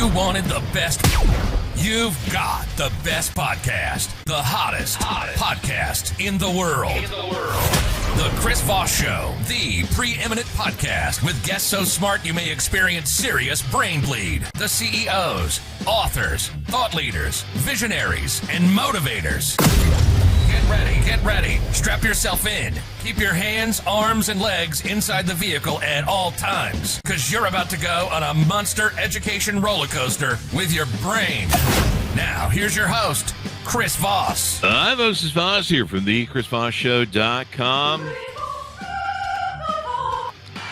You wanted the best. You've got the best podcast. The hottest podcast in the world. The Chris Voss Show, the preeminent podcast with guests so smart you may experience serious brain bleed. The CEOs, authors, thought leaders, visionaries, and motivators. Get ready. Strap yourself in. Keep your hands, arms, and legs inside the vehicle at all times, because you're about to go on a monster education roller coaster with your brain. Now, here's your host, Chris Voss. Hi, this is Voss here from the ChrisVossShow.com.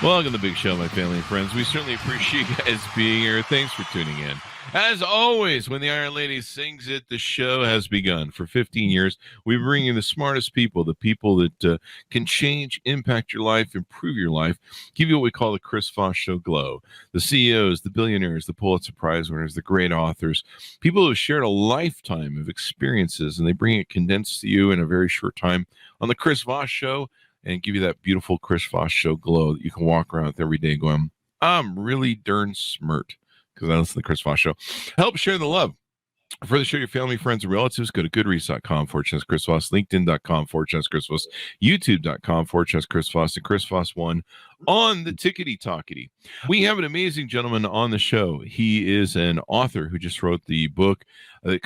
Welcome to the big show, my family and friends. We certainly appreciate you guys being here. Thanks for tuning in. As always, when the Iron Lady sings it, the show has begun. For 15 years, we bring you the smartest people, the people that can change, impact your life, improve your life, give you what we call the Chris Voss Show glow. The CEOs, the billionaires, the Pulitzer Prize winners, the great authors, people who have shared a lifetime of experiences, and they bring it condensed to you in a very short time on the Chris Voss Show and give you that beautiful Chris Voss Show glow that you can walk around with every day going, I'm really darn smart. Because I listen to the Chris Voss Show. Help share the love. For the show, your family, friends, and relatives, go to goodreads.com/Chris Voss, LinkedIn.com/Chris Voss, YouTube.com/Chris Voss, and Chris Voss 1 on the Tickety-Talkety. We have an amazing gentleman on the show. He is an author who just wrote the book that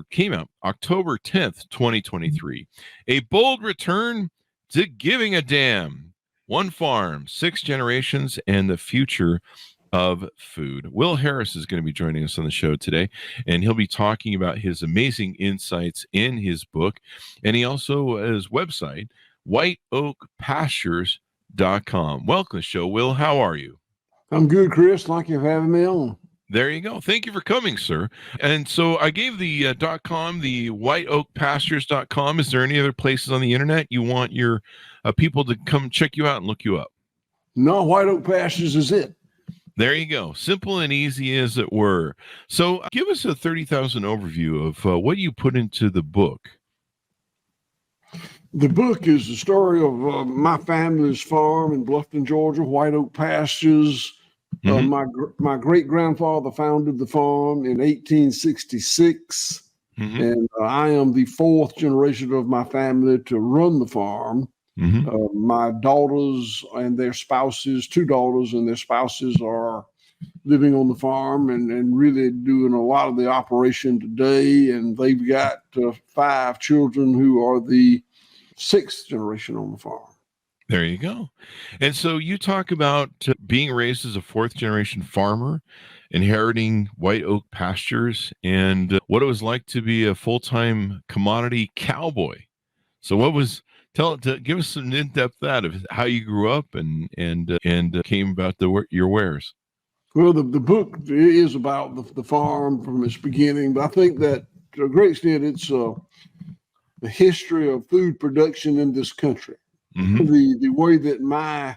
came out October 10th, 2023. A bold return to giving a damn. One farm, 6 generations, and the future of food. Will Harris is going to be joining us on the show today, and he'll be talking about his amazing insights in his book. And he also has his website, whiteoakpastures.com. Welcome to the show, Will. How are you? I'm good, Chris. Thank you for having me on. There you go. Thank you for coming, sir. And so I gave the .com, the whiteoakpastures.com. Is there any other places on the internet you want your people to come check you out and look you up? No, White Oak Pastures is it. There you go. Simple and easy as it were. So give us a 30,000 overview of what you put into the book. The book is the story of my family's farm in Bluffton, Georgia, White Oak Pastures. My great-grandfather founded the farm in 1866, and I am the 4th generation of my family to run the farm. My daughters and their spouses, 2 daughters and their spouses, are living on the farm and really doing a lot of the operation today. And they've got 5 children who are the 6th generation on the farm. There you go. And so you talk about being raised as a 4th generation farmer, inheriting White Oak Pastures, and what it was like to be a full-time commodity cowboy. So what was... give us some in-depth that of how you grew up and came about your wares. Well, the book is about the farm from its beginning, but I think that to a great extent it's the history of food production in this country. The way that my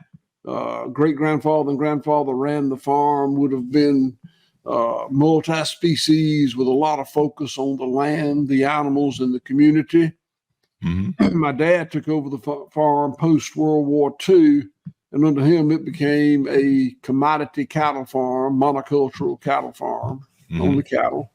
great-grandfather and grandfather ran the farm would have been multi-species with a lot of focus on the land, the animals, and the community. My dad took over the farm post-World War II, and under him, it became a commodity cattle farm, monocultural cattle farm, only cattle.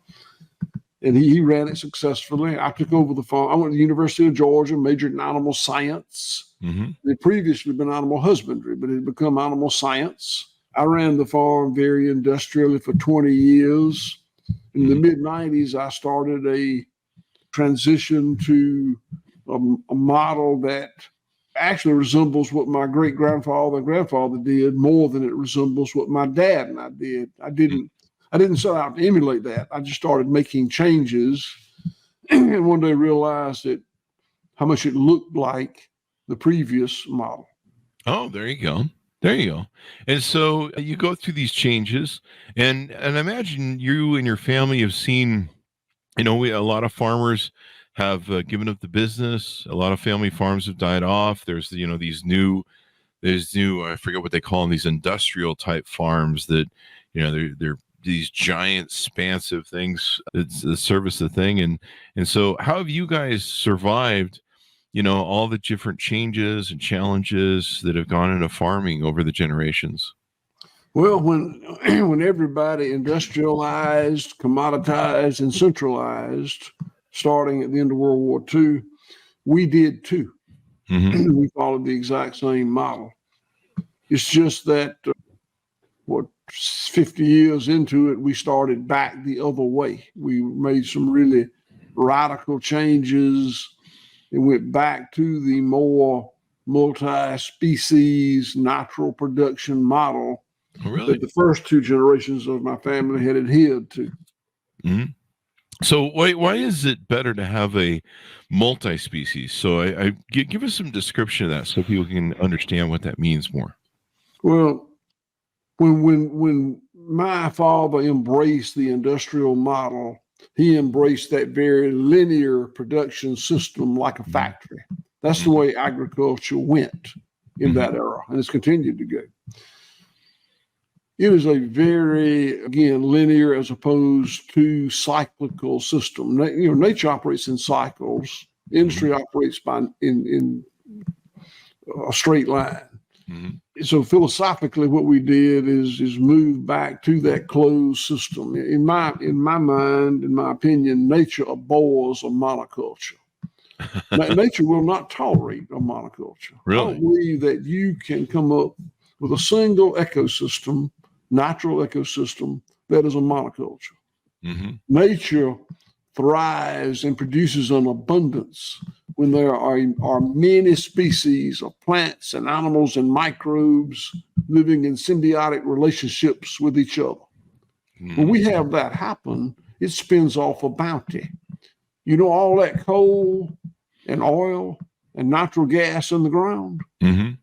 And he ran it successfully. I took over the farm. I went to the University of Georgia, majored in animal science. It had previously been animal husbandry, but it had become animal science. I ran the farm very industrially for 20 years. In the mid-90s, I started a transition to a model that actually resembles what my great-grandfather and grandfather did more than it resembles what my dad and I did. I didn't set out to emulate that. I just started making changes and one day realized that how much it looked like the previous model. Oh, there you go. There you go. And so you go through these changes, and I imagine you and your family have seen, a lot of farmers have given up the business. A lot of family farms have died off. There's, these new, I forget what they call them, these industrial type farms that, they're these giant expansive things that service the thing. And so how have you guys survived, all the different changes and challenges that have gone into farming over the generations? Well, when everybody industrialized, commoditized, and centralized, starting at the end of World War II, we did too. Mm-hmm. We followed the exact same model. It's just that 50 years into it, we started back the other way. We made some really radical changes and went back to the more multi-species natural production model that the first two generations of my family had adhered to. Mm-hmm. So why is it better to have a multi-species? So I give us some description of that so people can understand what that means more. Well, when my father embraced the industrial model, he embraced that very linear production system like a factory. That's the way agriculture went in that era, and it's continued to go. It is a very, again, linear as opposed to cyclical system. Nature operates in cycles. Industry operates in a straight line. Mm-hmm. So philosophically, what we did is move back to that closed system. In my mind, in my opinion, nature abhors a monoculture. Nature will not tolerate a monoculture. Really? I don't believe that you can come up with a single ecosystem, natural ecosystem, that is a monoculture. Mm-hmm. Nature thrives and produces an abundance when there are many species of plants and animals and microbes living in symbiotic relationships with each other. Mm-hmm. When we have that happen, it spins off a bounty. All that coal and oil and natural gas in the ground, mm-hmm.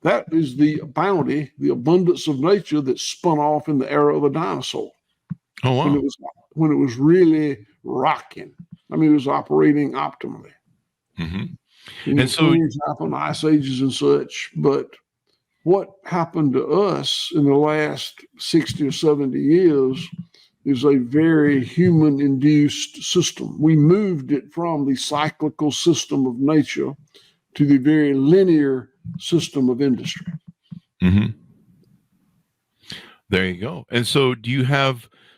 That is the bounty, the abundance of nature that spun off in the era of the dinosaur. Oh, wow. When it was really rocking. I mean, it was operating optimally. Mm-hmm. And so things happened, ice ages and such. But what happened to us in the last 60 or 70 years is a very human-induced system. We moved it from the cyclical system of nature to the very linear system of industry. Mm-hmm. There you go. And so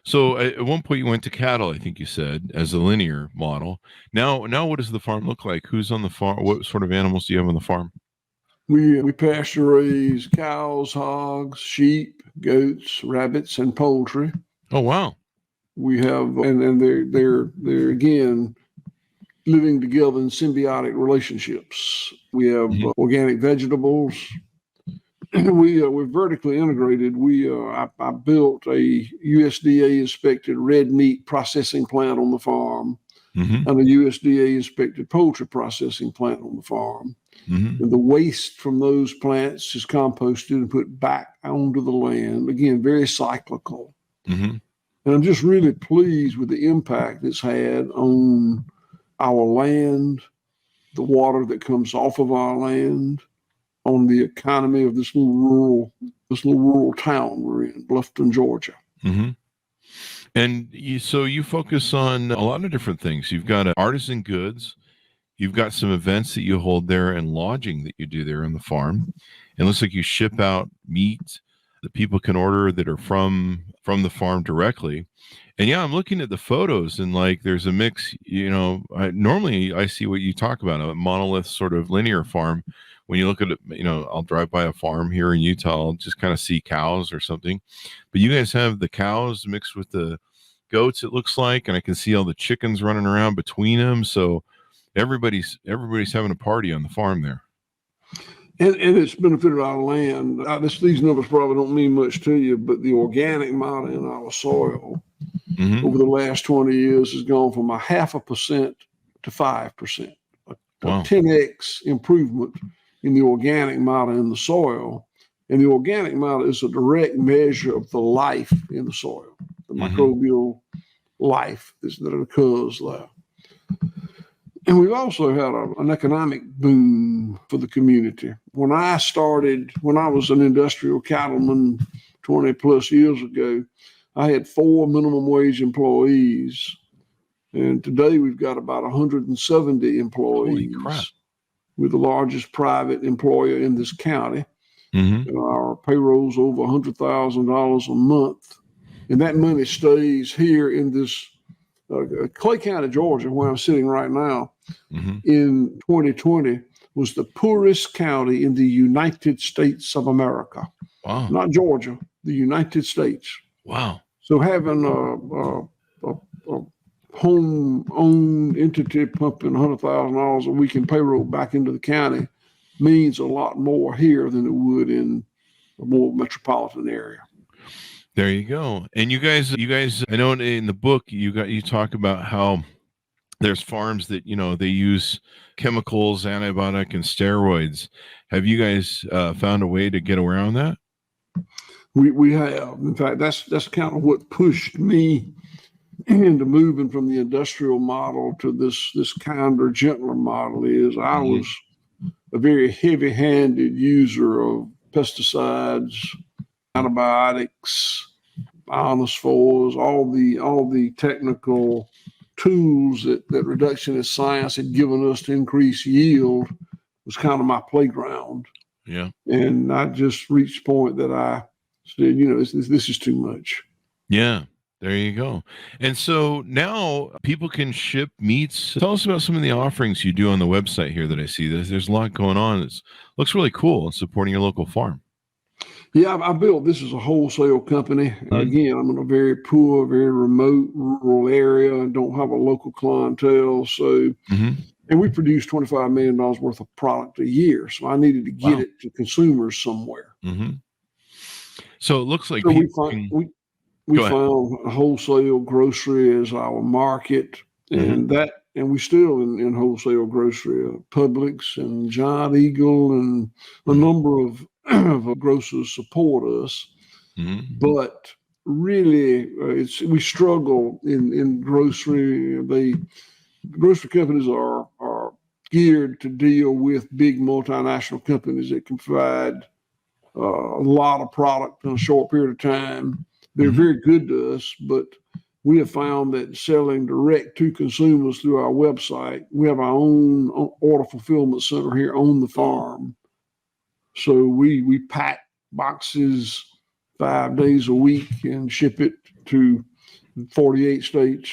so at one point you went to cattle, I think you said, as a linear model. Now what does the farm look like? Who's on the farm? What sort of animals do you have on the farm? We pasture raise cows, hogs, sheep, goats, rabbits, and poultry. Oh, wow. We have, and they're again living together in symbiotic relationships. We have organic vegetables. We're vertically integrated. I built a USDA inspected red meat processing plant on the farm, mm-hmm. and a USDA inspected poultry processing plant on the farm. Mm-hmm. And the waste from those plants is composted and put back onto the land. Again, very cyclical. Mm-hmm. And I'm just really pleased with the impact it's had on our land, the water that comes off of our land, on the economy of this little rural town we're in, Bluffton, Georgia. Mm-hmm. And you focus on a lot of different things. You've got artisan goods. You've got some events that you hold there and lodging that you do there on the farm. It looks like you ship out meat that people can order that are from the farm directly. And yeah, I'm looking at the photos and there's a mix, normally I see what you talk about, a monolith sort of linear farm. When you look at it, I'll drive by a farm here in Utah, I'll just kind of see cows or something. But you guys have the cows mixed with the goats, it looks like, and I can see all the chickens running around between them. So everybody's having a party on the farm there. And it's benefited our land. These numbers probably don't mean much to you, but the organic matter in our soil mm-hmm. over the last 20 years has gone from 0.5% to 5%. A 10x improvement in the organic matter in the soil. And the organic matter is a direct measure of the life in the soil, the mm-hmm. microbial life that occurs there. And we've also had an economic boom for the community. When I was an industrial cattleman 20 plus years ago, I had 4 minimum wage employees. And today we've got about 170 employees. Holy crap. We're the largest private employer in this county. Mm-hmm. Our payroll's over $100,000 a month. And that money stays here in this Clay County, Georgia, where I'm sitting right now. Mm-hmm. In 2020 was the poorest county in the United States of America. Wow. Not Georgia, the United States. Wow. So having a home-owned entity pumping $100,000 a week in payroll back into the county means a lot more here than it would in a more metropolitan area. There you go. And you guys, I know in the book you talk about how there's farms that, they use chemicals, antibiotic, and steroids. Have you guys found a way to get around that? We have. In fact, that's kind of what pushed me into moving from the industrial model to this kinder, gentler model. Is I was a very heavy-handed user of pesticides, antibiotics, ionophores, all the technical tools that reductionist science had given us to increase yield was kind of my playground. Yeah. And I just reached a point that I said, this is too much. Yeah. There you go. And so now people can ship meats. Tell us about some of the offerings you do on the website here that I see. There's a lot going on. It looks really cool, supporting your local farm. Yeah, I built this as a wholesale company. Mm-hmm. Again, I'm in a very poor, very remote rural area and don't have a local clientele. So, and we produce $25 million worth of product a year. So I needed to get it to consumers somewhere. Mm-hmm. So it looks like we found wholesale grocery as our market, and we still in wholesale grocery, Publix and Giant Eagle and a number of grocers support us. Mm-hmm. But really, we struggle in grocery. Grocery companies are geared to deal with big multinational companies that can provide a lot of product in a short period of time. They're very good to us, but we have found that selling direct to consumers through our website, we have our own order fulfillment center here on the farm. So we pack boxes 5 days a week and ship it to 48 states.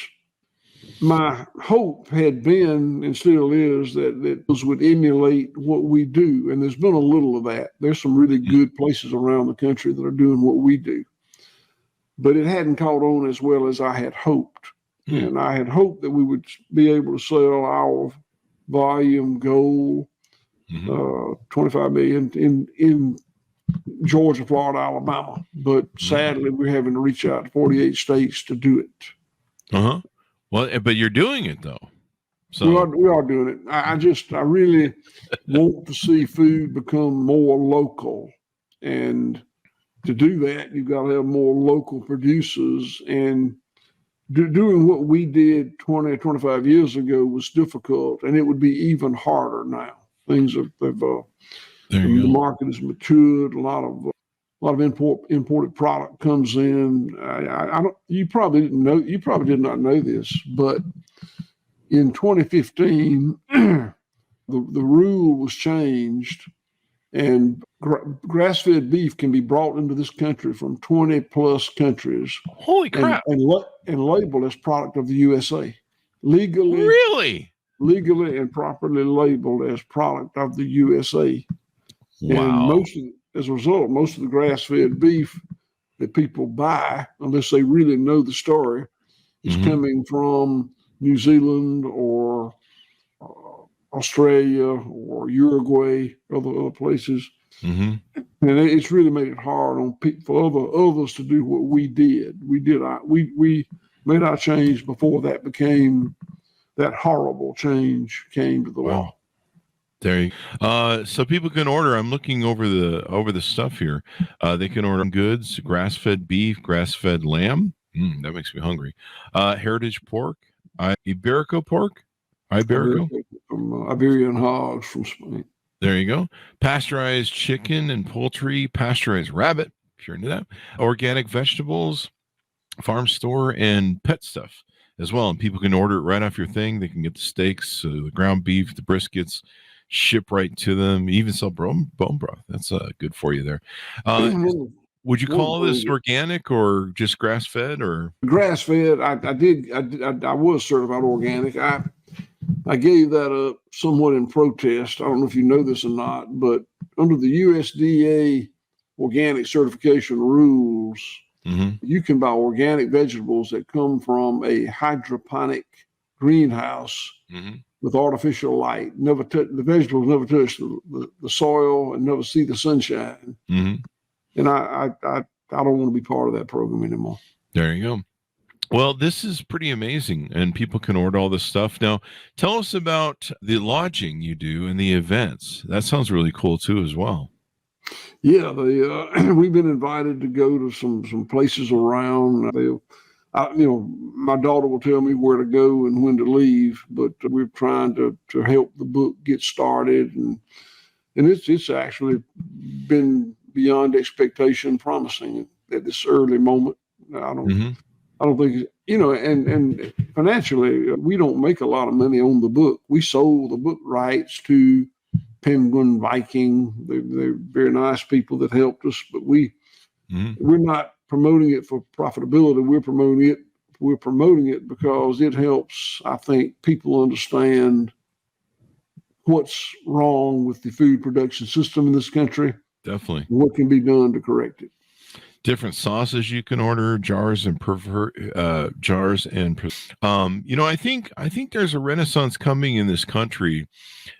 My hope had been, and still is, that those would emulate what we do. And there's been a little of that. There's some really good places around the country that are doing what we do. But it hadn't caught on as well as I had hoped. Mm. And I had hoped that we would be able to sell our volume goal, 25 million in Georgia, Florida, Alabama. But sadly, we're having to reach out to 48 states to do it. Uh-huh. Well, but you're doing it, though. So we are doing it. I really want to see food become more local. And to do that, you've got to have more local producers. And doing what we did 20 or 25 years ago was difficult, and it would be even harder now. Things the market has matured. A lot of imported product comes in. You probably didn't know. You probably did not know this, but in 2015, the rule was changed, and grass-fed beef can be brought into this country from 20 plus countries. Holy crap! And labeled as product of the USA, legally. Really? Legally and properly labeled as product of the USA. Wow. And as a result, most of the grass-fed beef that people buy, unless they really know the story, is coming from New Zealand or Australia or Uruguay, other places. Mm-hmm. And it's really made it hard on for others to do what we did. We made our change before that horrible change came to the law. There you so people can order. I'm looking over the stuff here. They can order goods, grass-fed beef, grass-fed lamb. That makes me hungry. Heritage pork, Iberico pork, from Iberian hogs from Spain. There you go. Pasteurized chicken and poultry, pasteurized rabbit, if you're into that. Organic vegetables, farm store, and pet stuff as well. And people can order it right off your thing. They can get the steaks, the ground beef, the briskets, ship right to them. You even sell bone broth. That's good for you there. Would you call this organic or just grass fed or grass fed? I was certified organic. I gave that up somewhat in protest. I don't know if you know this or not, but under the USDA organic certification rules, you can buy organic vegetables that come from a hydroponic greenhouse with artificial light. The vegetables never touch the soil and never see the sunshine. And I don't want to be part of that program anymore. There you go. Well, this is pretty amazing, and people can order all this stuff. Now, tell us about the lodging you do and the events. That sounds really cool too, as well. Yeah, we've been invited to go to some places around. My daughter will tell me where to go and when to leave, but we're trying to help the book get started, and it's actually been beyond expectation, promising at this early moment. I don't think, and financially, we don't make a lot of money on the book. We sold the book rights to Penguin Viking. They're very nice people that helped us, but we're not promoting it for profitability. We're promoting it because it helps, I think, people understand what's wrong with the food production system in this country. Definitely. What can be done to correct it. Different sauces you can order, jars and I think there's a renaissance coming in this country.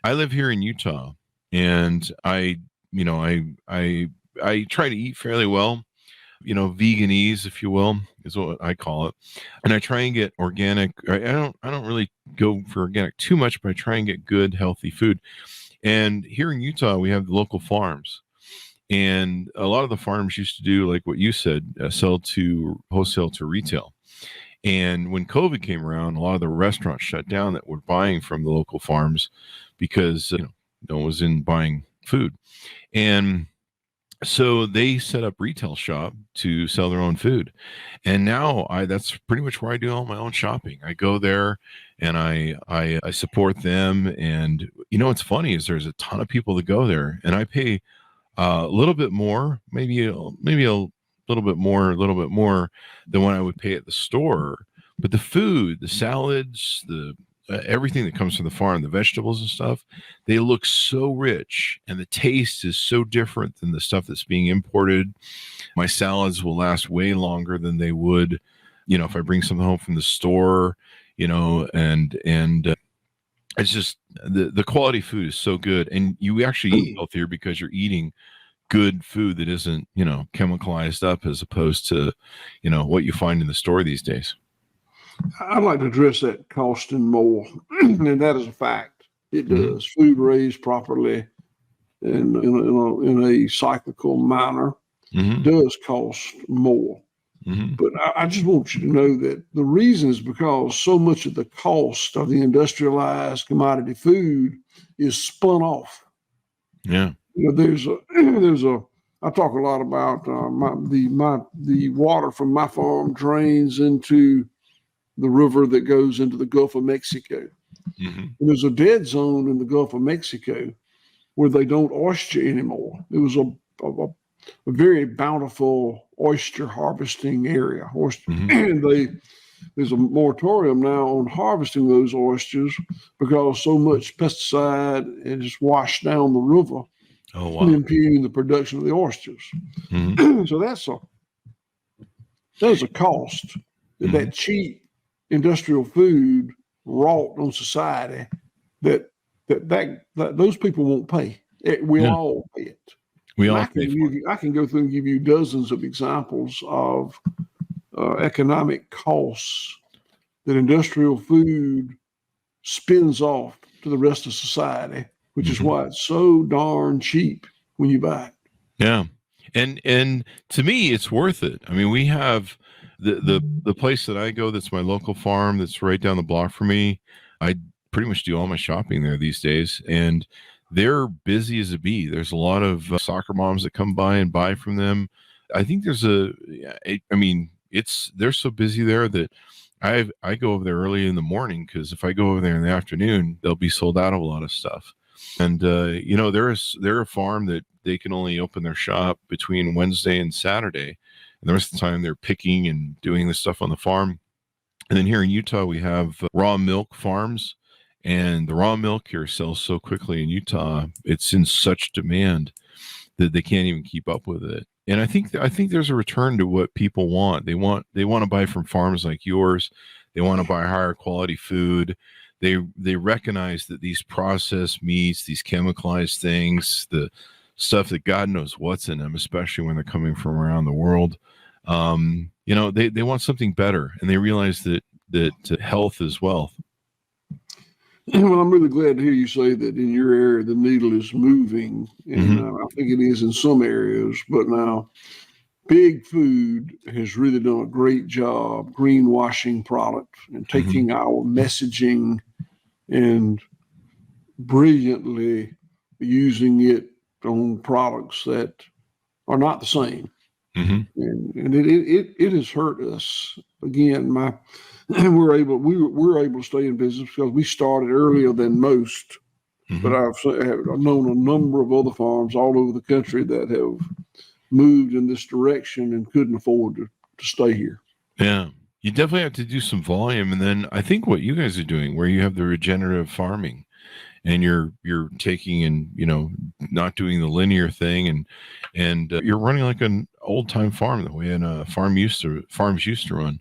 I live here in Utah, and I try to eat fairly well, veganese, if you will, is what I call it. And I try and get organic. I don't really go for organic too much, but I try and get good, healthy food. And here in Utah, we have the local farms. And a lot of the farms used to do, like what you said, sell to wholesale to retail. And when COVID came around, a lot of the restaurants shut down that were buying from the local farms because no one was in buying food. And so they set up retail shop to sell their own food. And now that's pretty much where I do all my own shopping. I go there and I support them. And what's funny is there's a ton of people that go there, and I pay a little bit more, maybe a little bit more than what I would pay at the store. But the food, the salads, the everything that comes from the farm, the vegetables and stuff, they look so rich, and the taste is so different than the stuff that's being imported. My salads will last way longer than they would, if I bring something home from the store, and it's just the quality food is so good, and you actually eat healthier because you're eating good food that isn't, chemicalized up, as opposed to, what you find in the store these days. I'd like to address that costing more, and that is a fact. It does. Food raised properly and in a cyclical manner does cost more. But I just want you to know that the reason is because so much of the cost of the industrialized commodity food is spun off. Yeah. I talk a lot about the water from my farm drains into the river that goes into the Gulf of Mexico. And there's a dead zone in the Gulf of Mexico where they don't oyster anymore. It was a very bountiful oyster harvesting area. And there's a moratorium now on harvesting those oysters because so much pesticide is washed down the river, impeding the production of the oysters. So there's a cost that cheap industrial food wrought on society that those people won't pay. We all pay it. I can go through and give you dozens of examples of economic costs that industrial food spins off to the rest of society, which is why it's so darn cheap when you buy it. Yeah. And to me, it's worth it. I mean, we have the place that I go, that's my local farm, that's right down the block from me. I pretty much do all my shopping there these days, and they're busy as a bee. There's a lot of soccer moms that come by and buy from them. I think they're so busy there that I go over there early in the morning, because if I go over there in the afternoon, they'll be sold out of a lot of stuff. And they're a farm that they can only open their shop between Wednesday and Saturday, and the rest of the time they're picking and doing the stuff on the farm. And then here in Utah, we have raw milk farms, and the raw milk here sells so quickly in Utah. It's in such demand that they can't even keep up with it. And I think there's a return to what people want. They want to buy from farms like yours. They want to buy higher quality food. They recognize that these processed meats, these chemicalized things, the stuff that God knows what's in them, especially when they're coming from around the world, they want something better, and they realize that health is wealth. Well, I'm really glad to hear you say that in your area the needle is moving, and I think it is in some areas. But now, Big Food has really done a great job greenwashing product and taking our messaging and brilliantly using it on products that are not the same. And it has hurt us. Again, we're able to stay in business because we started earlier than most. But I've known a number of other farms all over the country that have moved in this direction and couldn't afford to stay here. Yeah, you definitely have to do some volume. And then I think what you guys are doing, where you have the regenerative farming, and you're taking and not doing the linear thing, and you're running like an old time farm the way farms used to run.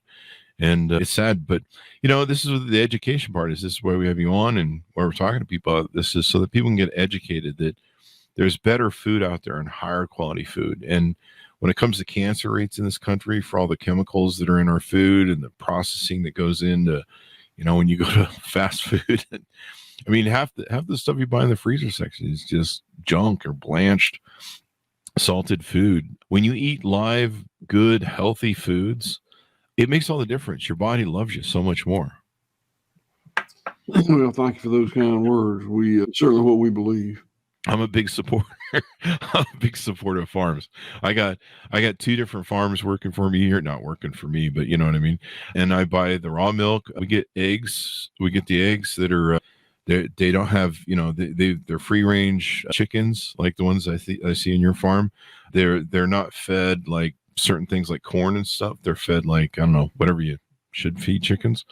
And it's sad, but this is the education part. This is why we have you on, and why we're talking to people. This is so that people can get educated that there's better food out there and higher quality food. And when it comes to cancer rates in this country, for all the chemicals that are in our food and the processing that goes into, when you go to fast food, I mean, half the stuff you buy in the freezer section is just junk or blanched, salted food. When you eat live, good, healthy foods, it makes all the difference. Your body loves you so much more. Well, thank you for those kind words. We certainly what we believe. I'm a big supporter. I'm a big supporter of farms. I got 2 different farms working for me here, not working for me, but you know what I mean. And I buy the raw milk. We get eggs. We get the eggs that are they don't have they're free range chickens like the ones I see in your farm. They're not fed like certain things like corn and stuff. They're fed like, I don't know, whatever you should feed chickens.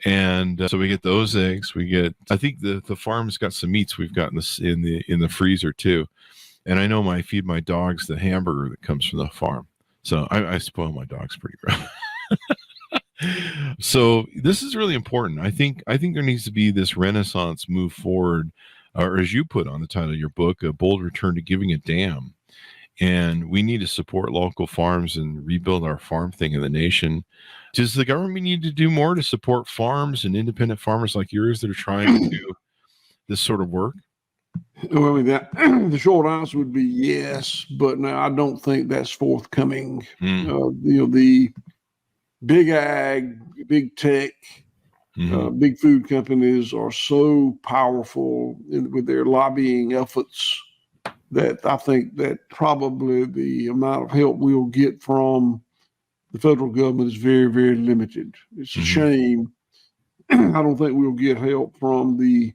And so we get those eggs. I think the farm's got some meats we've got in the freezer too. And I know I feed my dogs the hamburger that comes from the farm. So I spoil my dogs pretty rough. So this is really important. I think there needs to be this renaissance move forward, or as you put on the title of your book, A Bold Return to Giving a Damn. And we need to support local farms and rebuild our farm thing in the nation. Does the government need to do more to support farms and independent farmers like yours that are trying to do this sort of work? Well, I mean, the short answer would be yes, but no, I don't think that's forthcoming. The big ag, big tech, big food companies are so powerful with their lobbying efforts that I think that probably the amount of help we'll get from the federal government is very, very limited. It's a shame. I don't think we'll get help from the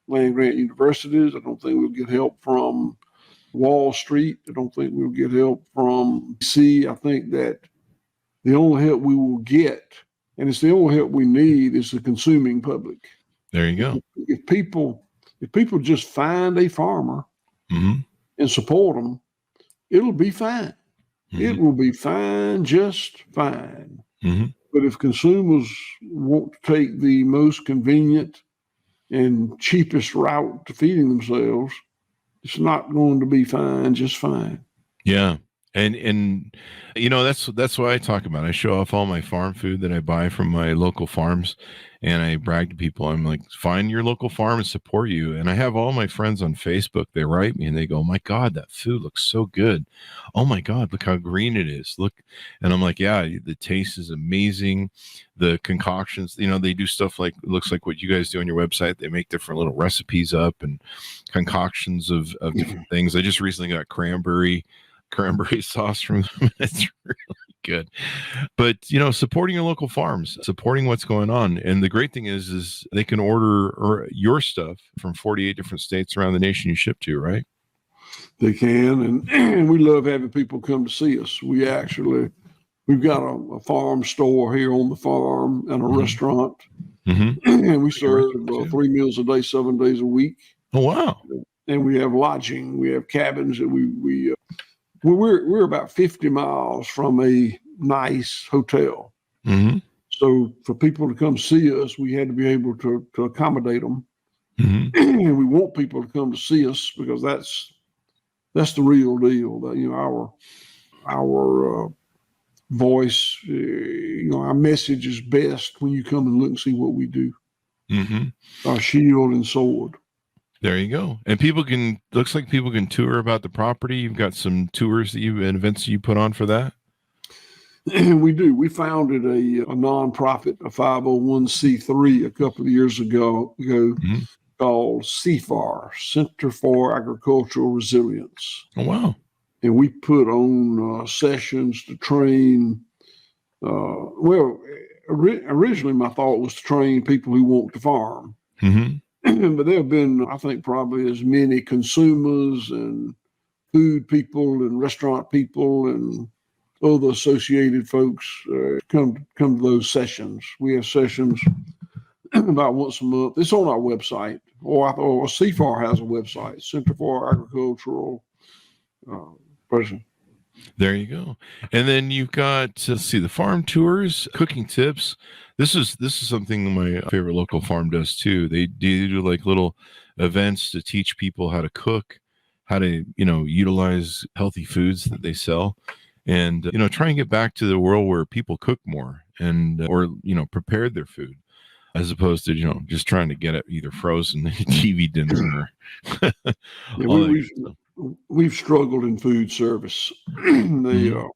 land grant universities. I don't think we'll get help from Wall Street. I don't think we'll get help from DC. I think that the only help we will get, and it's the only help we need, is the consuming public. There you go. If people just find a farmer and support them, it'll be fine. It will be fine, just fine. But if consumers want to take the most convenient and cheapest route to feeding themselves, it's not going to be fine, just fine. Yeah. And that's what I talk about. I show off all my farm food that I buy from my local farms, and I brag to people. I'm like, find your local farm and support you. And I have all my friends on Facebook. They write me and they go, oh my God, that food looks so good. Oh my God, look how green it is. Look. And I'm like, yeah, the taste is amazing. The concoctions, they do stuff like, it looks like what you guys do on your website. They make different little recipes up and concoctions of different things. I just recently got cranberry sauce from them. It's really Good. But, supporting your local farms, supporting what's going on. And the great thing is they can order your stuff from 48 different states around the nation you ship to, right? They can. And we love having people come to see us. We've got a farm store here on the farm and a restaurant. And we serve 3 meals a day, 7 days a week. Oh, wow. And we have lodging. We have cabins that we're about 50 miles from a nice hotel. So for people to come see us, we had to be able to accommodate them. And we want people to come to see us because that's the real deal. That, our voice, our message is best when you come and look and see what we do. Our shield and sword. There you go. And looks like people can tour about the property. You've got some tours and events you put on for that. We do. We founded a nonprofit, a 501c3 a couple of years ago called CFAR, Center for Agricultural Resilience. Oh, wow. And we put on sessions to train. Originally my thought was to train people who want to farm. But there have been, I think, probably as many consumers and food people and restaurant people and other associated folks come to those sessions. We have sessions about once a month. It's on our website, or CFAR has a website, Center for Agricultural Person. There you go. And then you've got, the farm tours, cooking tips. This is something my favorite local farm does too. They do like little events to teach people how to cook, how to, utilize healthy foods that they sell, and, try and get back to the world where people cook more and, prepared their food, as opposed to, just trying to get it either frozen, TV dinner, or we've struggled in food service. The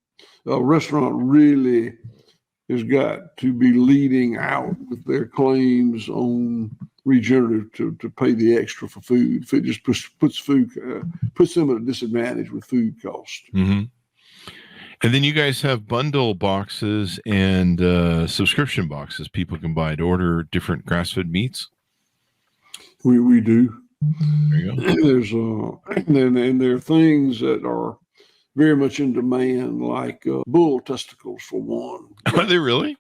restaurant really has got to be leading out with their claims on regenerative to pay the extra for food. If it just puts them at a disadvantage with food cost. And then you guys have bundle boxes and subscription boxes people can buy to order different grass-fed meats. We do. There you go. There's and there are things that are very much in demand, like bull testicles for one. Are they really?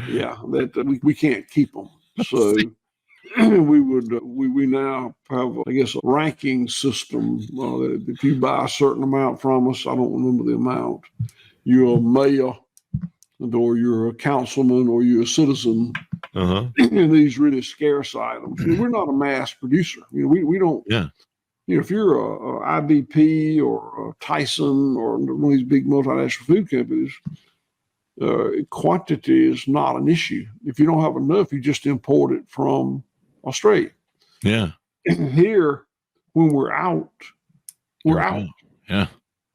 Yeah, that we can't keep them. So we now have, I guess, a ranking system that if you buy a certain amount from us, I don't remember the amount, you're a mayor, or you're a councilman, or you're a citizen. And these really scarce items. We're not a mass producer. We don't. Yeah. If you're a IBP or a Tyson or one of these big multinational food companies, quantity is not an issue. If you don't have enough, you just import it from Australia. Yeah. And here, when we're out, we're out. Yeah.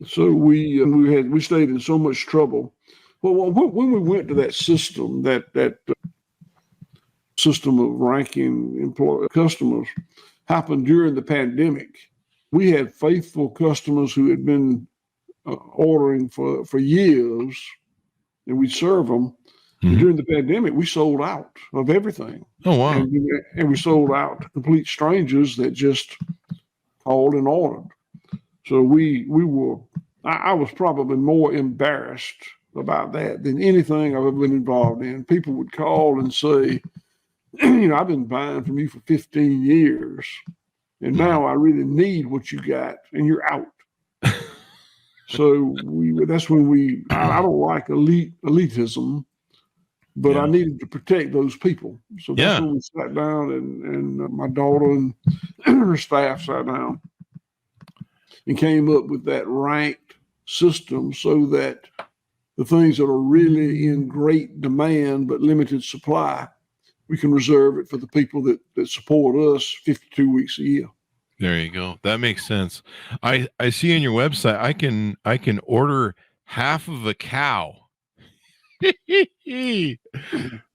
So we stayed in so much trouble. Well, when we went to that system, that system of ranking customers happened during the pandemic. We had faithful customers who had been ordering for years, and we'd serve them. During the pandemic, we sold out of everything. Oh, wow. And we sold out to complete strangers that just called and ordered. So I was probably more embarrassed about that than anything I've ever been involved in. People would call and say, I've been buying from you for 15 years, and now I really need what you got, and you're out. So that's when I don't like elitism, but I needed to protect those people. So that's when we sat down, and my daughter and her staff sat down and came up with that ranked system so that the things that are really in great demand but limited supply, we can reserve it for the people that support us 52 weeks a year. There you go. That makes sense. I see on your website, I can order half of a cow. That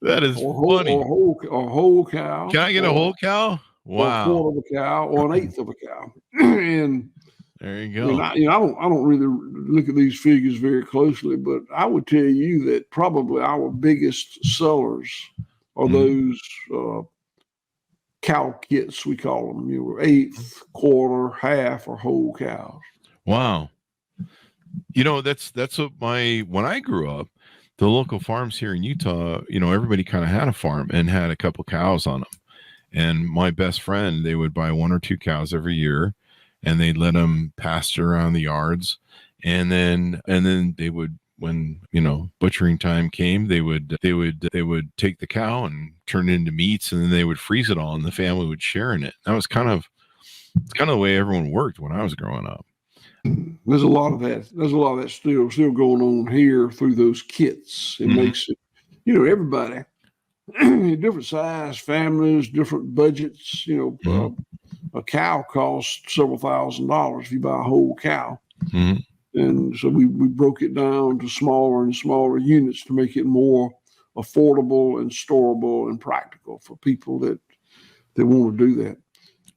is funny. A whole cow. Can I get a whole cow? Wow. Or a quarter of a cow or an eighth of a cow. And There you And go. I don't really look at these figures very closely, but I would tell you that probably our biggest sellers are those cow kits, we call them. You know, eighth, quarter, half, or whole cows. Wow. You know, that's what when I grew up, the local farms here in Utah, you know, everybody kind of had a farm and had a couple cows on them. And my best friend, they would buy 1 or 2 cows every year, and they'd let them pasture around the yards. And then they would, when, you know, butchering time came, they would take the cow and turn it into meats, and then they would freeze it all, and the family would share in it. That was kind of the way everyone worked when I was growing up. There's a lot of that. There's a lot of that still going on here through those kits. It makes it, you know, everybody, different size families, different budgets. You know, a cow costs several $1,000s if you buy a whole cow. And so we broke it down to smaller and smaller units to make it more affordable and storable and practical for people that want to do that.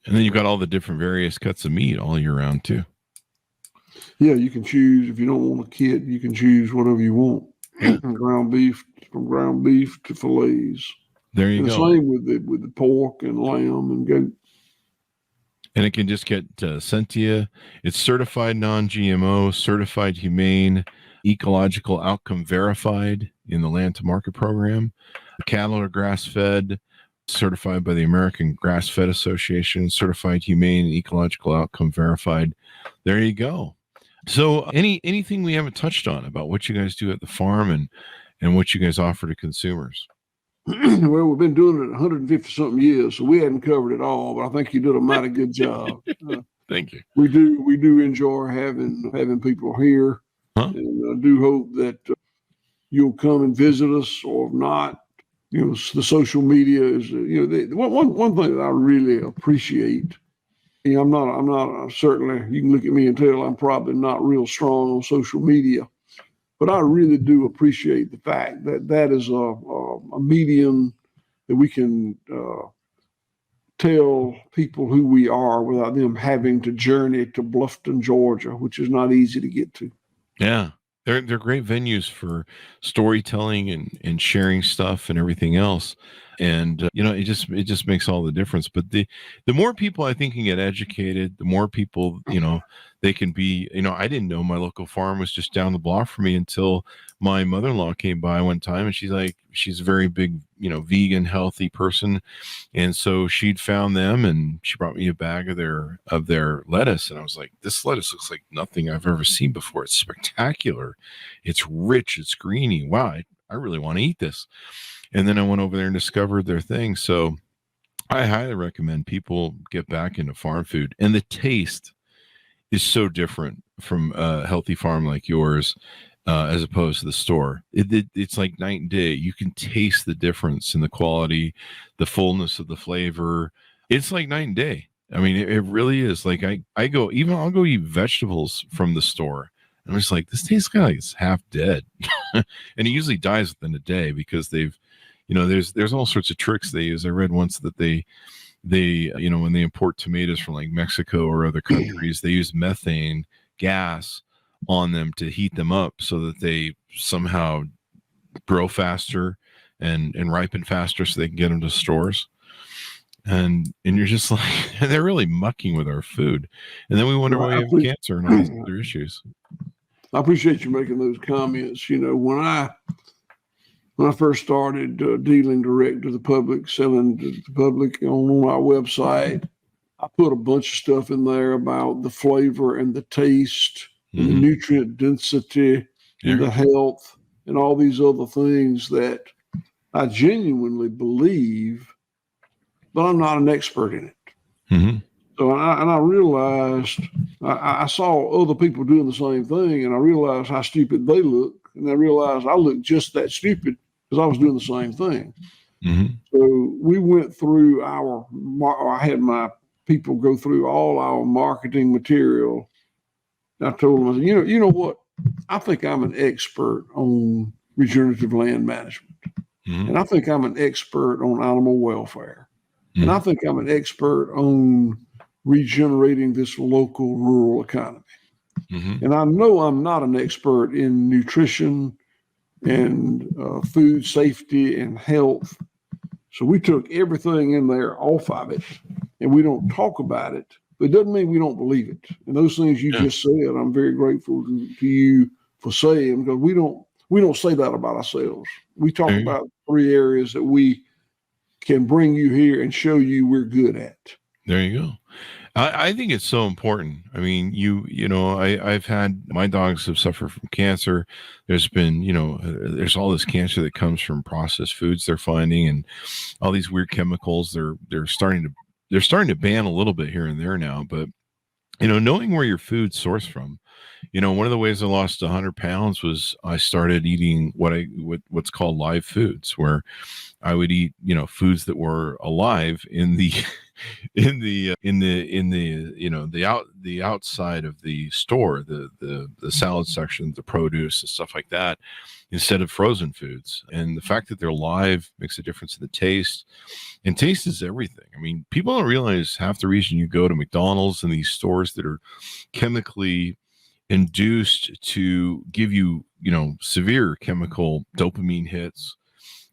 And then you've got all the different various cuts of meat all year round too. Yeah, you can choose. If you don't want a kit, you can choose whatever you want. From ground beef to fillets. There you go. Same with the pork and lamb and goat. And it can just get sent to you. It's certified non-GMO, certified humane, ecological outcome verified in the Land to Market program. Cattle are grass-fed, certified by the American Grass-Fed Association, certified humane and ecological outcome verified. There you go. So anything we haven't touched on about what you guys do at the farm and what you guys offer to consumers? Well, we've been doing it 150 something years, so we hadn't covered it all, but I think you did a mighty good job. Thank you. We do enjoy having people here, and I do hope that you'll come and visit us, or if not, you know, the social media is, you know, one thing that I really appreciate. You know, I'm not certainly, you can look at me and tell I'm probably not real strong on social media, but I really do appreciate the fact that is a medium that we can tell people who we are without them having to journey to Bluffton, Georgia, which is not easy to get to. Yeah. They're great venues for storytelling and sharing stuff and everything else. And, you know, it just makes all the difference. But the more people I think can get educated, the more people, you know, they can be, you know, I didn't know my local farm was just down the block from me until my mother-in-law came by one time, and she's a very big, you know, vegan, healthy person. And so she'd found them, and she brought me a bag of their lettuce. And I was like, this lettuce looks like nothing I've ever seen before. It's spectacular. It's rich. It's greeny. Wow. I really want to eat this. And then I went over there and discovered their thing. So I highly recommend people get back into farm food. And the taste is so different from a healthy farm like yours as opposed to the store. It's like night and day. You can taste the difference in the quality, the fullness of the flavor. It's like night and day. I mean, it really is. Like I'll go eat vegetables from the store. I'm just like, this tastes kind of like it's half dead. And it usually dies within a day because they've, you know, there's all sorts of tricks they use. I read once that they, you know, when they import tomatoes from like Mexico or other countries, they use methane gas on them to heat them up so that they somehow grow faster and ripen faster so they can get them to stores. And you're just like, they're really mucking with our food. And then we wonder why we have cancer and all these other issues. I appreciate you making those comments. You know, when I first started dealing direct to the public, selling to the public on our website, I put a bunch of stuff in there about the flavor and the taste and the nutrient density and the health and all these other things that I genuinely believe, but I'm not an expert in it. So I realized, I saw other people doing the same thing, and I realized how stupid they look, and I realized I looked just that stupid because I was doing the same thing. So we went through I had my people go through all our marketing material. I told them, I said, you know what? I think I'm an expert on regenerative land management. And I think I'm an expert on animal welfare. And I think I'm an expert on regenerating this local rural economy. Mm-hmm. And I know I'm not an expert in nutrition and food safety and health. So we took everything in there off of it, and we don't talk about it. But it doesn't mean we don't believe it. And those things you just said, I'm very grateful to you for saying, because we don't say that about ourselves. We talk about 3 areas that we can bring you here and show you we're good at. There you go. I think it's so important. I mean, I've had, my dogs have suffered from cancer. There's been, there's all this cancer that comes from processed foods they're finding, and all these weird chemicals. They're starting to ban a little bit here and there now, but knowing where your food's sourced from. One of the ways I lost 100 pounds was I started eating what's called live foods, where I would eat, foods that were alive in the the outside of the store, the salad section, the produce and stuff like that, instead of frozen foods. And the fact that they're live makes a difference in the taste. And taste is everything. I mean, people don't realize half the reason you go to McDonald's and these stores that are chemically induced to give you, severe chemical dopamine hits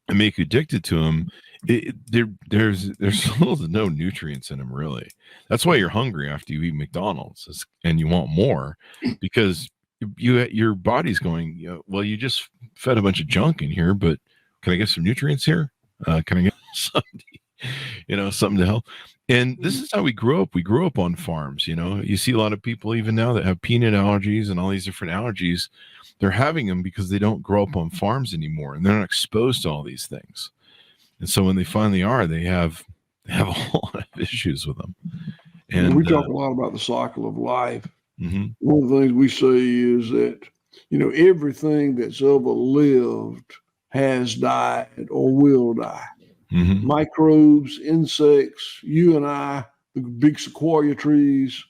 and make you addicted to them. There's little to no nutrients in them, really. That's why you're hungry after you eat McDonald's, and you want more, because your body's going, well, you just fed a bunch of junk in here, but can I get some nutrients here? Can I get something to help? And this is how we grew up. We grew up on farms. You see a lot of people even now that have peanut allergies and all these different allergies. They're having them because they don't grow up on farms anymore, and they're not exposed to all these things. And so when they finally are, they have a whole lot of issues with them. And we talk a lot about the cycle of life. Mm-hmm. One of the things we say is that, everything that's ever lived has died or will die. Mm-hmm. Microbes, insects, you and I, the big sequoia trees,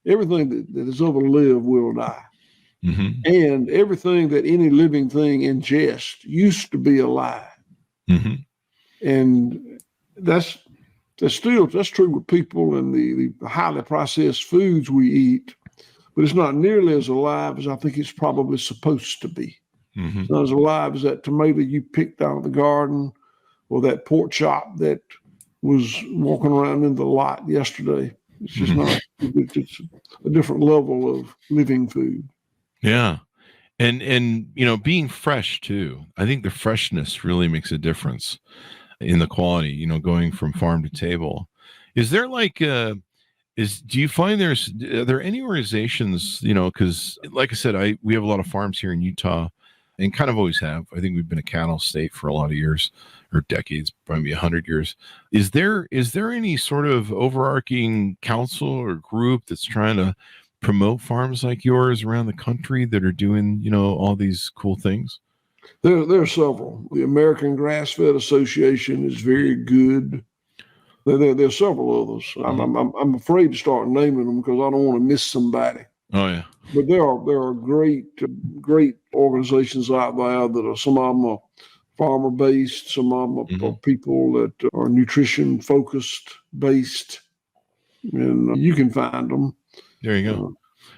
everything that has ever lived will die. Mm-hmm. And everything that any living thing ingests used to be alive. Mm-hmm. And that's true with people and the highly processed foods we eat, but it's not nearly as alive as I think it's probably supposed to be. Mm-hmm. It's not as alive as that tomato you picked out of the garden, or that pork chop that was walking around in the lot yesterday. It's just not. It's a different level of living food. Yeah. And being fresh too. I think the freshness really makes a difference in the quality, going from farm to table. Is there do you find are there any organizations, because like I said, we have a lot of farms here in Utah, and kind of always have. I think we've been a cattle state for a lot of years, or decades, probably 100 years. Is there any sort of overarching council or group that's trying to promote farms like yours around the country that are doing, all these cool things? There are several. The American Grass-Fed Association is very good. There are several others. Mm-hmm. I'm afraid to start naming them because I don't want to miss somebody. Oh yeah. But there are great organizations out there that are, some of them are farmer based, some of them are Mm-hmm. people that are nutrition focused based, and you can find them. There you go.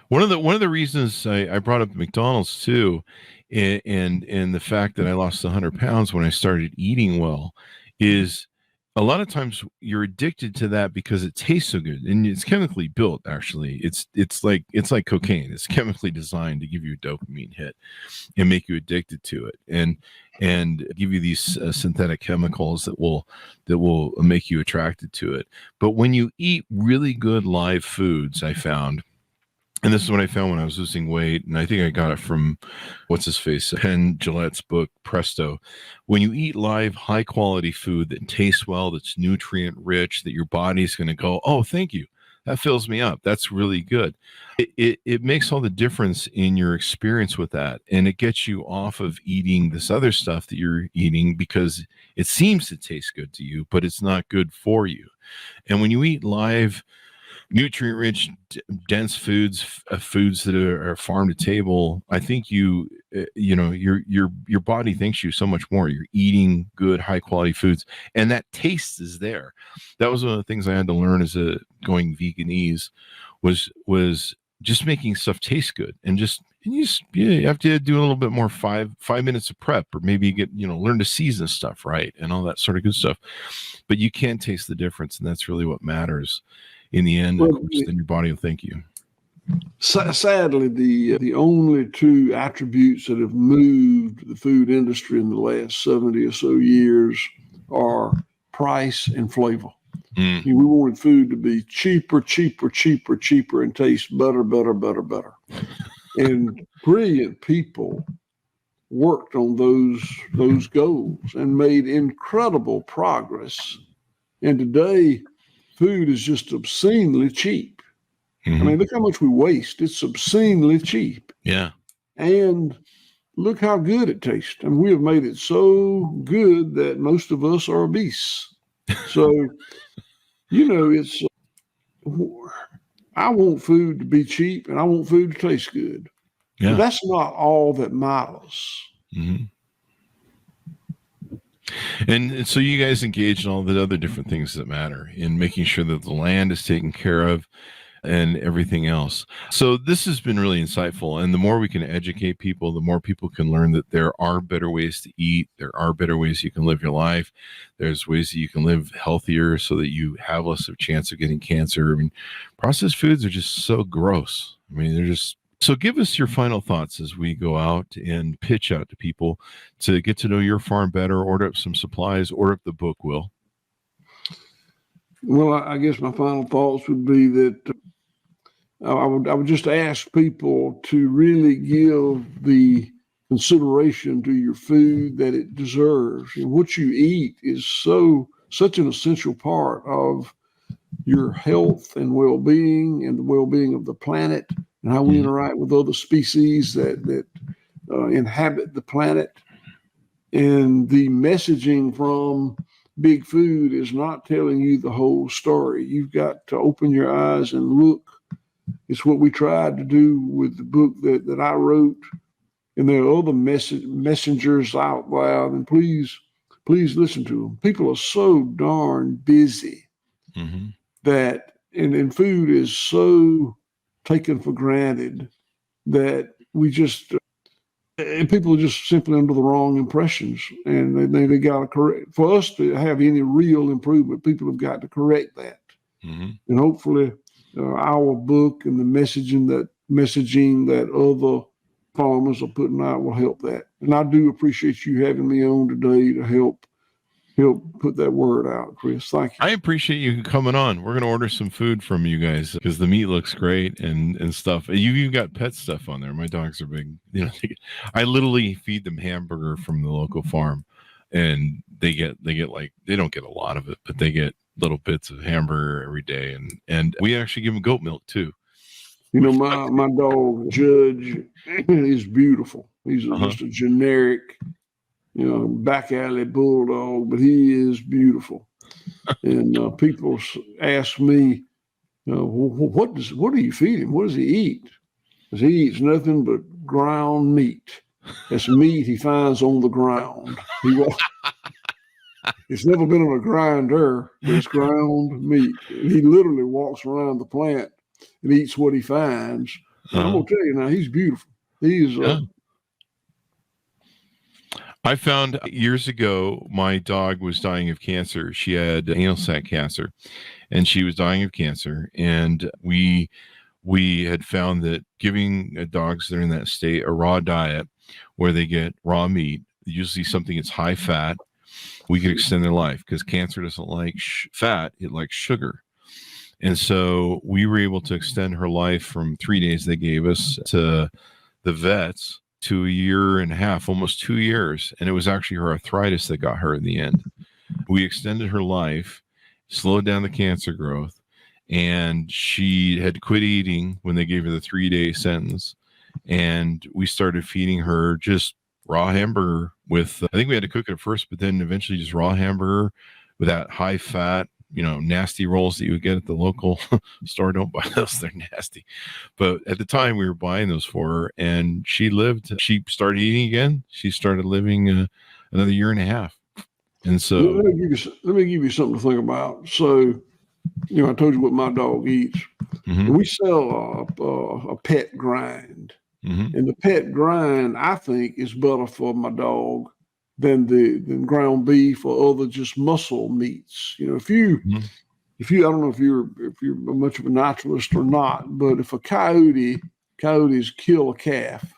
One of the reasons I brought up McDonald's too, and the fact that I lost 100 pounds when I started eating well, is a lot of times you're addicted to that because it tastes so good, and it's chemically built. Actually, it's like cocaine. It's chemically designed to give you a dopamine hit and make you addicted to it, and give you these synthetic chemicals that will make you attracted to it. But when you eat really good live foods, I found. And this is what I found when I was losing weight, and I think I got it from Penn Jillette's book, Presto. When you eat live, high-quality food that tastes well, that's nutrient-rich, that your body's going to go, oh, thank you. That fills me up. That's really good. It makes all the difference in your experience with that, and it gets you off of eating this other stuff that you're eating because it seems to taste good to you, but it's not good for you. And when you eat live, nutrient-rich, dense foods, foods that are farm to table, I think your body thanks you so much more. You're eating good, high-quality foods, and that taste is there. That was one of the things I had to learn as going veganese was just making stuff taste good, and you have to do a little bit more 5 minutes of prep, or maybe learn to season stuff right and all that sort of good stuff. But you can taste the difference, and that's really what matters in the end. Of course, then your body will thank you. Sadly, the only two attributes that have moved the food industry in the last 70 or so years are price and flavor. We wanted food to be cheaper, and taste better. And brilliant people worked on those goals and made incredible progress. And today, food is just obscenely cheap. I mean, look how much we waste. It's obscenely cheap. Yeah. And look how good it tastes. And we have made it so good that most of us are obese. So, I want food to be cheap, and I want food to taste good. Yeah. But that's not all that matters. And so you guys engage in all the other different things that matter in making sure that the land is taken care of and everything else. So this has been really insightful. And the more we can educate people, the more people can learn that there are better ways to eat. There are better ways you can live your life. There's ways that you can live healthier so that you have less of a chance of getting cancer. I mean, processed foods are just so gross. I mean, they're just... So give us your final thoughts as we go out and pitch out to people to get to know your farm better, order up some supplies, order up the book, Will. Well, I guess my final thoughts would be that I would just ask people to really give the consideration to your food that it deserves. And what you eat is such an essential part of your health and well-being and the well-being of the planet, and how we interact with other species that inhabit the planet. And the messaging from Big Food is not telling you the whole story. You've got to open your eyes and look. It's what we tried to do with the book that I wrote. And there are other messengers out there, and please listen to them. People are so darn busy that, and food is so taken for granted that we just, and people are just simply under the wrong impressions, and they got to correct. For us to have any real improvement, people have got to correct that. And hopefully our book and the messaging that other farmers are putting out will help that. And I do appreciate you having me on today to help put that word out, Chris. Thank you. I appreciate you coming on. We're going to order some food from you guys because the meat looks great and stuff. You've got pet stuff on there. My dogs are big. I literally feed them hamburger from the local farm, and they get like, they don't get a lot of it, but they get little bits of hamburger every day. And we actually give them goat milk too. My dog Judge is beautiful. He's just a generic, back alley bulldog, but he is beautiful. And people ask me, what do you feed him? What does he eat? Because he eats nothing but ground meat. That's meat he finds on the ground. It's never been on a grinder, but it's ground meat. And he literally walks around the plant and eats what he finds. I'm going to tell you now, he's beautiful. He's I found years ago, my dog was dying of cancer. She had anal sac cancer, and she was dying of cancer. And we had found that giving dogs that are in that state a raw diet where they get raw meat, usually something that's high fat, we could extend their life, because cancer doesn't like fat, it likes sugar. And so we were able to extend her life from 3 days they gave us to the vets to 1.5 years, almost 2 years. And it was actually her arthritis that got her in the end. We extended her life, slowed down the cancer growth, and she had quit eating when they gave her the 3-day sentence. And we started feeding her just raw hamburger with, I think we had to cook it at first, but then eventually just raw hamburger with that high fat, nasty rolls that you would get at the local store. Don't buy those. They're nasty. But at the time we were buying those for her, and she started eating again. She started living another year and a half. And so let me give you something to think about. So, I told you what my dog eats. Mm-hmm. We sell a pet grind. Mm-hmm. And the pet grind, I think, is better for my dog than ground beef or other just muscle meats. If you I don't know if you're much of a naturalist or not, but if coyotes kill a calf,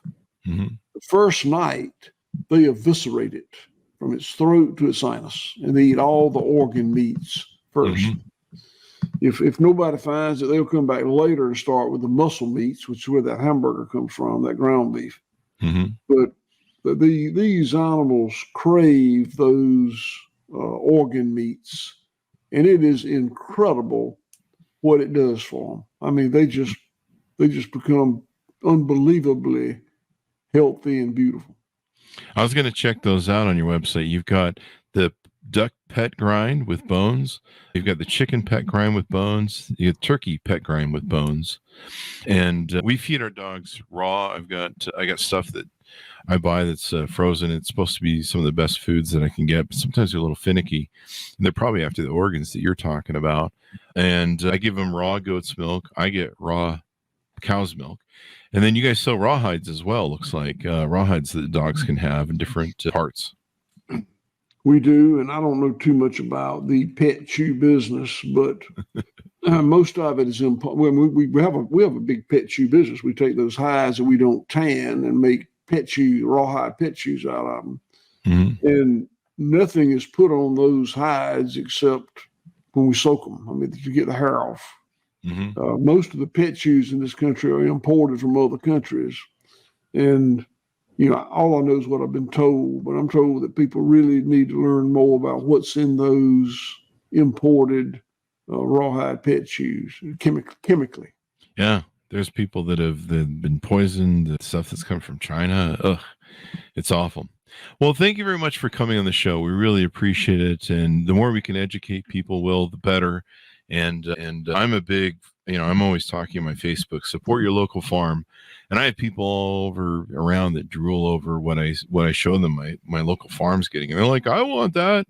mm-hmm. the first night they eviscerate it from its throat to its sinus, and they eat all the organ meats first. Mm-hmm. If nobody finds it, they'll come back later and start with the muscle meats, which is where that hamburger comes from, that ground beef. Mm-hmm. But these animals crave those organ meats, and it is incredible what it does for them. I mean, they just become unbelievably healthy and beautiful. I was going to check those out on your website. You've got the duck pet grind with bones. You've got the chicken pet grind with bones. You have turkey pet grind with bones. And we feed our dogs raw. I got stuff that I buy that's frozen. It's supposed to be some of the best foods that I can get, but sometimes they're a little finicky. And they're probably after the organs that you're talking about. And I give them raw goat's milk. I get raw cow's milk. And then you guys sell rawhides as well, looks like. Rawhides that the dogs can have in different parts. We do, and I don't know too much about the pet chew business, but most of it is we have a big pet chew business. We take those hides that we don't tan and make rawhide pet chews out of them. Mm-hmm. And nothing is put on those hides except when we soak them. I mean, you get the hair off. Mm-hmm. Most of the pet chews in this country are imported from other countries, and all I know is what I've been told, but I'm told that people really need to learn more about what's in those imported rawhide pet chews chemically. Yeah, there's people that have been poisoned, the stuff that's come from China. Ugh, it's awful. Well, thank you very much for coming on the show. We really appreciate it. And the more we can educate people, the better. And I'm a big, I'm always talking on my Facebook, support your local farm. And I have people all around that drool over what I show them my local farm's getting. And they're like, I want that.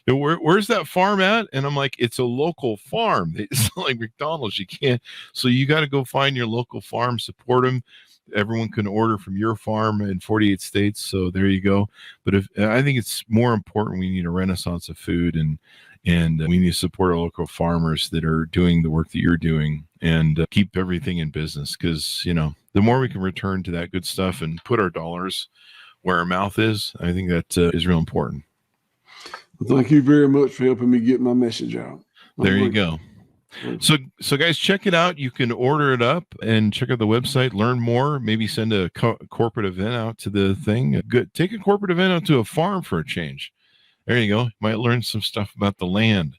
Where's that farm at? And I'm like, it's a local farm. It's not like McDonald's. You can't. So you got to go find your local farm, support them. Everyone can order from your farm in 48 states. So there you go. But I think it's more important, we need a renaissance of food, and we need to support our local farmers that are doing the work that you're doing, and keep everything in business. Because, the more we can return to that good stuff and put our dollars where our mouth is, I think that is real important. Well, thank you very much for helping me get my message out. There you go. So guys, check it out. You can order it up and check out the website, learn more, maybe send a corporate event out to the thing. Take a corporate event out to a farm for a change. There you go. Might learn some stuff about the land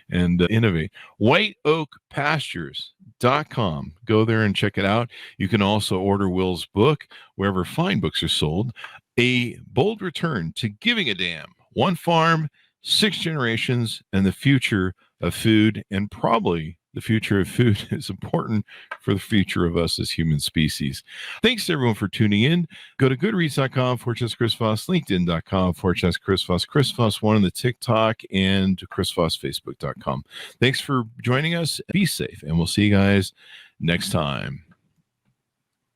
and innovate. WhiteOakPastures.com. Go there and check it out. You can also order Will's book wherever fine books are sold. A Bold Return to Giving a Damn. One farm, 6 generations, and the future of food. And probably the future of food is important for the future of us as human species. Thanks to everyone for tuning in. Go to goodreads.com/Chris Voss, LinkedIn.com/Chris Voss, Chris Voss 1 on the TikTok, and ChrisVossFacebook.com. Thanks for joining us. Be safe, and we'll see you guys next time.